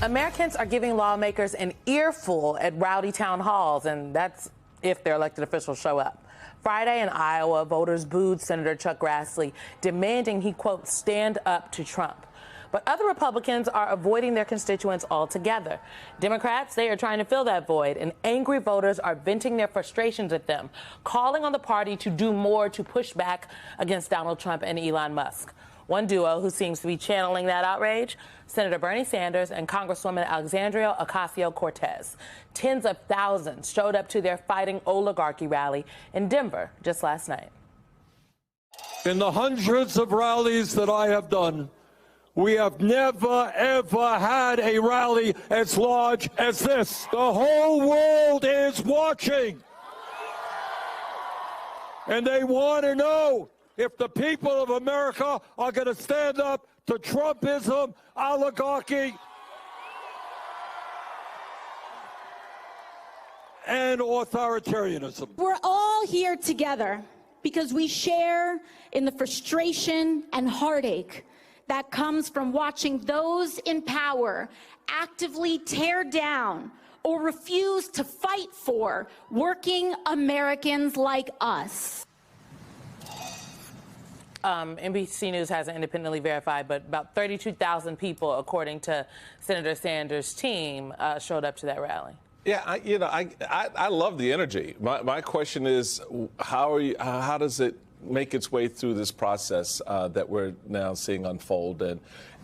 Americans are giving lawmakers an earful at rowdy town halls, and that's if their elected officials show up. Friday in Iowa, voters booed Senator Chuck Grassley, demanding he, quote, stand up to Trump. But other Republicans are avoiding their constituents altogether. Democrats, they are trying to fill that void, and angry voters are venting their frustrations at them, calling on the party to do more to push back against Donald Trump and Elon Musk. One duo who seems to be channeling that outrage, Senator Bernie Sanders and Congresswoman Alexandria Ocasio-Cortez. Tens of thousands showed up to their Fighting Oligarchy rally in Denver just last night. In the hundreds of rallies that I have done, we have never, ever had a rally as large as this. The whole world is watching. And they want to know if the people of America are going to stand up to Trumpism, oligarchy, and authoritarianism. We're all here together because we share in the frustration and heartache that comes from watching those in power actively tear down or refuse to fight for working Americans like us. NBC News hasn't independently verified, but about 32,000 people, according to Senator Sanders' team, showed up to that rally. Yeah, I love the energy. My question is, how does it make its way through this process that we're now seeing unfold?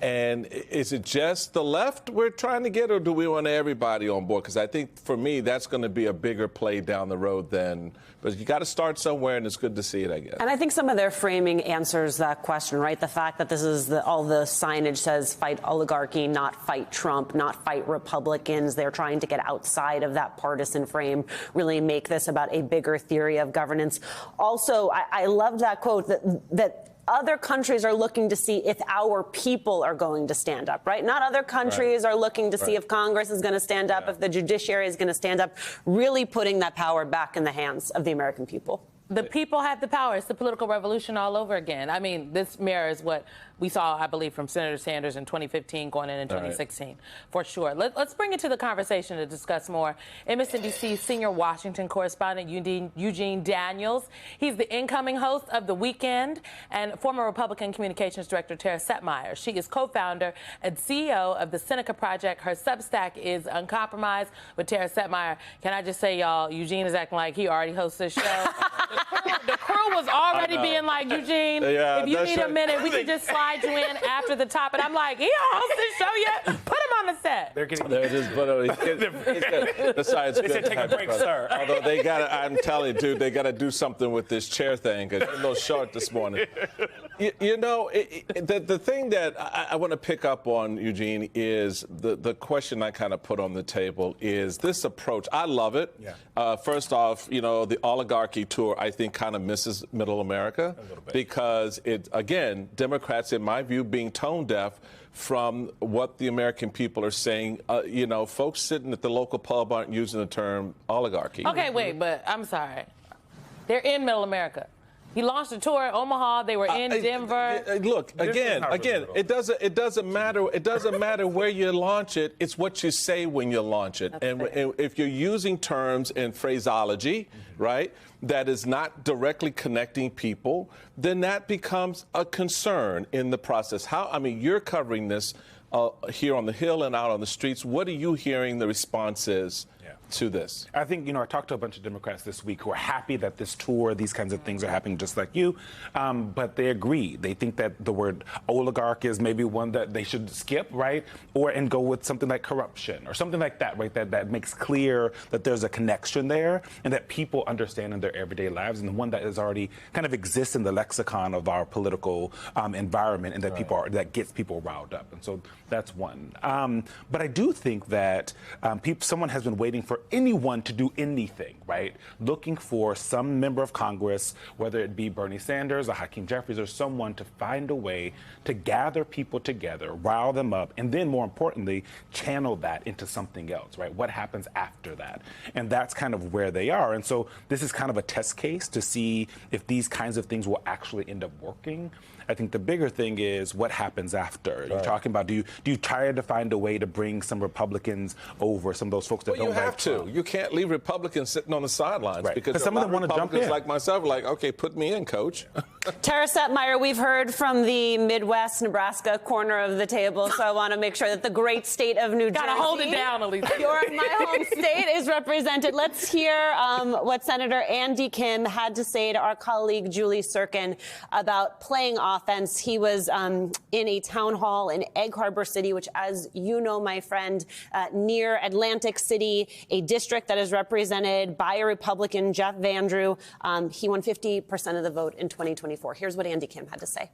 And is it just the left we're trying to get, or do we want everybody on board? Because I think, for me, that's going to be a bigger play down the road than... But you got to start somewhere, and it's good to see it, I guess. And I think some of their framing answers that question, right? The fact that this is all the signage says fight oligarchy, not fight Trump, not fight Republicans. They're trying to get outside of that partisan frame, really make this about a bigger theory of governance. Also, I love that quote that other countries are looking to see if our people are going to stand up, right? Not other countries are looking to see if Congress is going to stand up, if the judiciary is going to stand up, really putting that power back in the hands of the American people. The people have the power. It's the political revolution all over again. I mean, this mirrors what we saw, I believe, from Senator Sanders in 2015 going in 2016, for sure. Let's bring it to the conversation to discuss more. MSNBC's senior Washington correspondent, Eugene Daniels. He's the incoming host of The Weekend, and former Republican Communications Director Tara Setmeyer. She is co-founder and CEO of the Seneca Project. Her Substack is Uncompromised with Tara Setmeyer. Can I just say, y'all, Eugene is acting like he already hosts this show. The crew was already being like, Eugene, if you need a minute, we can just slide you in after the top. And I'm like, he don't host this show yet. Put him on the set. They're getting the science good. Take a break, sir. Although they got to, I'm telling you, dude, they got to do something with this chair thing, because it's a little short this morning. You know, the thing that I want to pick up on, Eugene, is the question I kind of put on the table is this approach. I love it. Yeah. First off, you know, the oligarchy tour, I think, kind of misses middle America, because it, again, Democrats, in my view, being tone deaf from what the American people are saying. You know, folks sitting at the local pub aren't using the term oligarchy. Okay, wait, but I'm sorry. They're in middle America. He launched a tour in Omaha. They were in Denver. Look, again, it doesn't matter. It doesn't matter where you launch it. It's what you say when you launch it. And if you're using terms and phraseology, right, that is not directly connecting people, then that becomes a concern in the process. I mean, you're covering this here on the Hill and out on the streets. What are you hearing the response is to this? I think, you know, I talked to a bunch of Democrats this week who are happy that this tour, these kinds of things are happening just like you, but they agree. They think that the word oligarch is maybe one that they should skip, right? And go with something like corruption or something like that, right? That makes clear that there's a connection there and that people understand in their everyday lives, and the one that is already kind of exists in the lexicon of our political environment, and that that gets people riled up. And so that's one. But I do think that someone has been waiting for anyone to do anything, right? Looking for some member of Congress, whether it be Bernie Sanders or Hakeem Jeffries or someone, to find a way to gather people together, rile them up, and then, more importantly, channel that into something else, right? What happens after that? And that's kind of where they are. And so this is kind of a test case to see if these kinds of things will actually end up working. I think the bigger thing is what happens after. You're talking about, do you try to find a way to bring some Republicans over, some of those folks that don't like Trump? You have to. You can't leave Republicans sitting on the sidelines because some of them want to jump in. Like myself are like, okay, put me in, coach. Tara Setmeyer, we've heard from the Midwest, Nebraska corner of the table, so I want to make sure that the great state of New Jersey. Gotta hold it down, Elise. My home state is represented. Let's hear what Senator Andy Kim had to say to our colleague Julie Sirkin about playing offense. He was in a town hall in Egg Harbor City, which, as you know, my friend, near Atlantic City, a district that is represented by a Republican, Jeff Vandrew. He won 50% of the vote in 2024. Here's what Andy Kim had to say.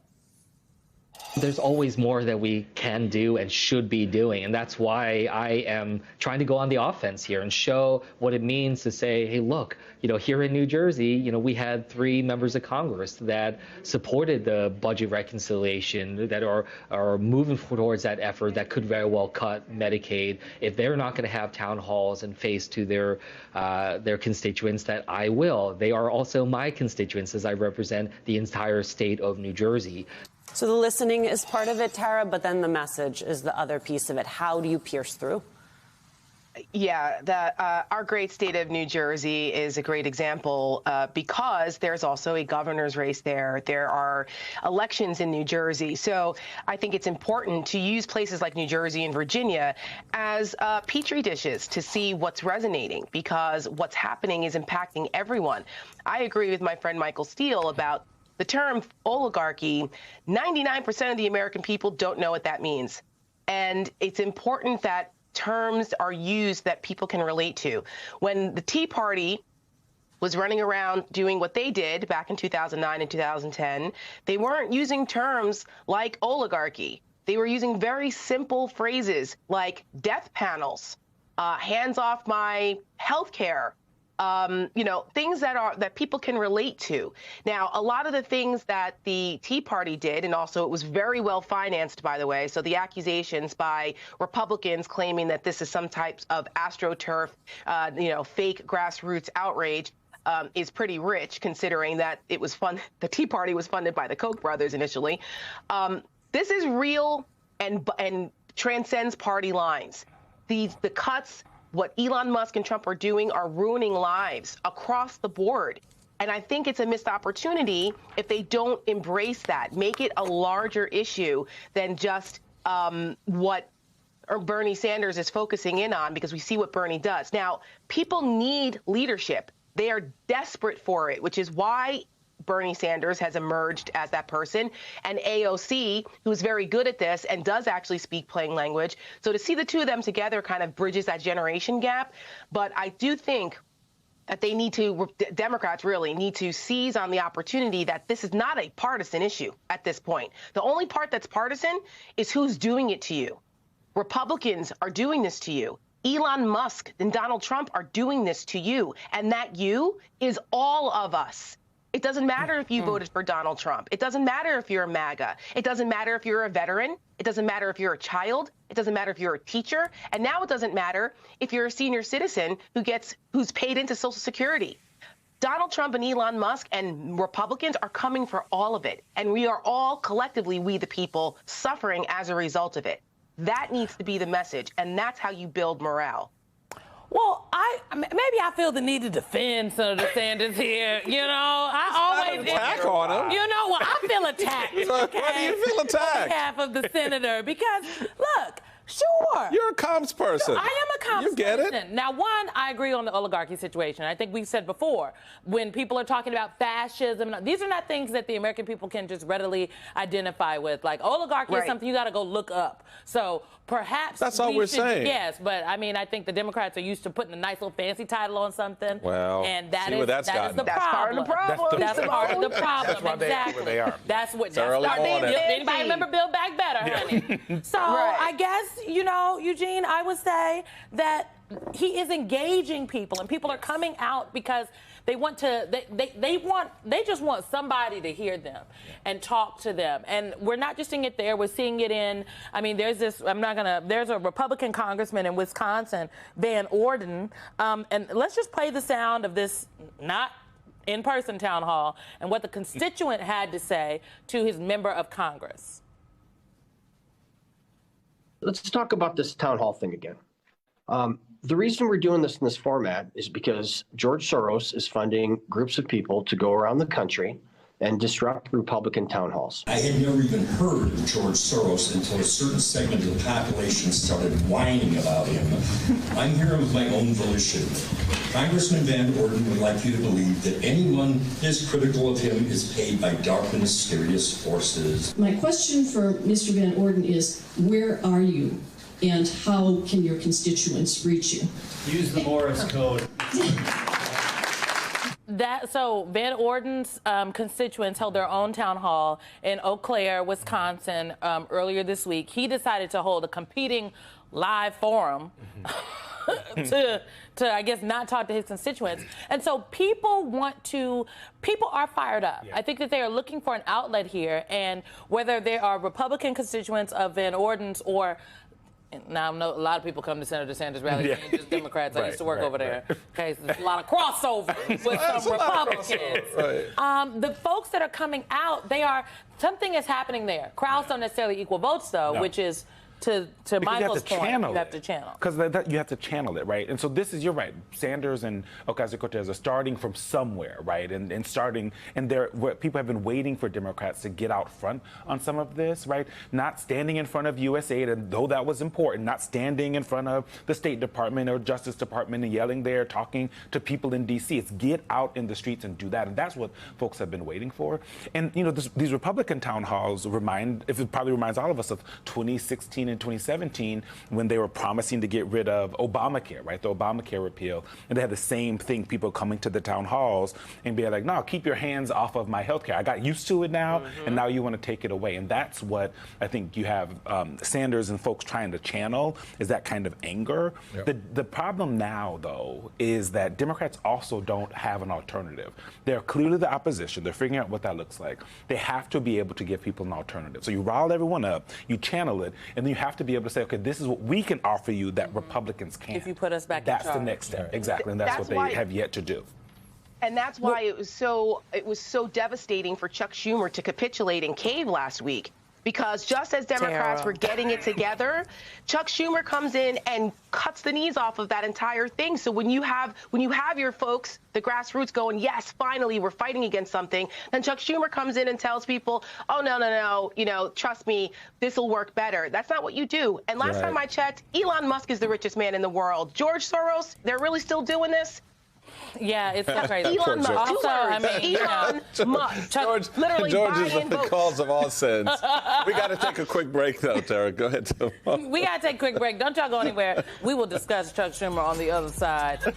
There's always more that we can do and should be doing. And that's why I am trying to go on the offense here and show what it means to say, hey, look, here in New Jersey, we had 3 members of Congress that supported the budget reconciliation, that are moving towards that effort that could very well cut Medicaid. If they're not going to have town halls and face to their constituents, that I will. They are also my constituents as I represent the entire state of New Jersey. So the listening is part of it, Tara, but then the message is the other piece of it. How do you pierce through? Yeah, our great state of New Jersey is a great example because there's also a governor's race there. There are elections in New Jersey. So I think it's important to use places like New Jersey and Virginia as petri dishes to see what's resonating, because what's happening is impacting everyone. I agree with my friend Michael Steele about the term oligarchy. 99% of the American people don't know what that means. And it's important that terms are used that people can relate to. When the Tea Party was running around doing what they did back in 2009 and 2010, they weren't using terms like oligarchy. They were using very simple phrases like death panels, hands off my health care, things that people can relate to. Now, a lot of the things that the Tea Party did, and also it was very well financed, by the way, so the accusations by Republicans claiming that this is some type of AstroTurf, fake grassroots outrage, is pretty rich, considering that it was the Tea Party was funded by the Koch brothers initially. This is real and transcends party lines. The cuts, what Elon Musk and Trump are doing, are ruining lives across the board. And I think it's a missed opportunity if they don't embrace that, make it a larger issue than just what Bernie Sanders is focusing in on, because we see what Bernie does. Now, people need leadership. They are desperate for it, which is why Bernie Sanders has emerged as that person, and AOC, who's very good at this and does actually speak plain language. So to see the two of them together kind of bridges that generation gap. But I do think that Democrats really need to seize on the opportunity that this is not a partisan issue at this point. The only part that's partisan is who's doing it to you. Republicans are doing this to you. Elon Musk and Donald Trump are doing this to you. And that you is all of us. It doesn't matter if you voted for Donald Trump. It doesn't matter if you're a MAGA. It doesn't matter if you're a veteran. It doesn't matter if you're a child. It doesn't matter if you're a teacher. And now it doesn't matter if you're a senior citizen who's paid into Social Security. Donald Trump and Elon Musk and Republicans are coming for all of it. And we are all collectively, we the people, suffering as a result of it. That needs to be the message. And that's how you build morale. Well, maybe I feel the need to defend Senator Sanders here. I always attack on him. I feel attacked. Why do you feel attacked? On behalf of the senator, because look. Sure. You're a comms person. I am a comms person. You get it. Now, one, I agree on the oligarchy situation. I think we've said before, when people are talking about fascism, these are not things that the American people can just readily identify with. Like, oligarchy is something you got to go look up. So perhaps that's all we're saying. Yes, but I mean, I think the Democrats are used to putting a nice little fancy title on something. Well, and that is the problem. That's part of the problem. That's part of the problem. That's why exactly. they are. That's what. Early morning. Anybody remember Build Back Better, honey? So I guess, Eugene, I would say that he is engaging people, and people are coming out because they want to. They just want somebody to hear them and talk to them. And we're not just seeing it there. We're seeing it in. I mean, there's a Republican congressman in Wisconsin, Van Orden, and let's just play the sound of this. Not in-person town hall, and what the constituent had to say to his member of Congress. Let's talk about this town hall thing again. The reason we're doing this in this format is because George Soros is funding groups of people to go around the country and disrupt Republican town halls. I had never even heard of George Soros until a certain segment of the population started whining about him. I'm here of my own volition. Congressman Van Orden would like you to believe that anyone as critical of him is paid by dark and mysterious forces. My question for Mr. Van Orden is, where are you? And how can your constituents reach you? Use the Morse code. So Van Orden's constituents held their own town hall in Eau Claire, Wisconsin, earlier this week. He decided to hold a competing live forum to I guess, not talk to his constituents. And so people are fired up. Yeah. I think that they are looking for an outlet here, and whether they are Republican constituents of Van Orden's or now, I know a lot of people come to Senator Sanders rallies and just Democrats. I used to work over there. Okay, so there's a lot of crossover with some Republicans. The folks that are coming out, something is happening there. Crowds don't necessarily equal votes, though, which is to Michael's point, you have to channel. Because you have to channel it, right? And so you're right. Sanders and Ocasio-Cortez are starting from somewhere, right? And people have been waiting for Democrats to get out front on some of this, right? Not standing in front of USAID, and though that was important, not standing in front of the State Department or Justice Department and yelling there, talking to people in D.C. It's get out in the streets and do that. And that's what folks have been waiting for. And, these Republican town halls probably reminds all of us of 2016 in 2017 when they were promising to get rid of Obamacare, right? The Obamacare repeal. And they had the same thing, people coming to the town halls and being like, no, keep your hands off of my health care. I got used to it now, and now you want to take it away. And that's what I think you have Sanders and folks trying to channel, is that kind of anger. Yep. The problem now, though, is that Democrats also don't have an alternative. They're clearly the opposition. They're figuring out what that looks like. They have to be able to give people an alternative. So you rile everyone up, you channel it, and then you have to be able to say, okay, this is what we can offer you that Republicans can't. If you put us back in charge. That's the next step. Exactly. And that's what they have yet to do. And that's why it was so devastating for Chuck Schumer to capitulate and cave last week. Because just as Democrats were getting it together, Chuck Schumer comes in and cuts the knees off of that entire thing. So when you have your folks, the grassroots, going, yes, finally, we're fighting against something, then Chuck Schumer comes in and tells people, oh, no, trust me, this will work better. That's not what you do. And last time I checked, Elon Musk is the richest man in the world. George Soros, they're really still doing this? Yeah, it's so crazy. Elon Musk. Also, Elon Musk. George is the cause of all sins. We got to take a quick break, though, Tara. Go ahead. We got to take a quick break. Don't y'all go anywhere. We will discuss Chuck Schumer on the other side.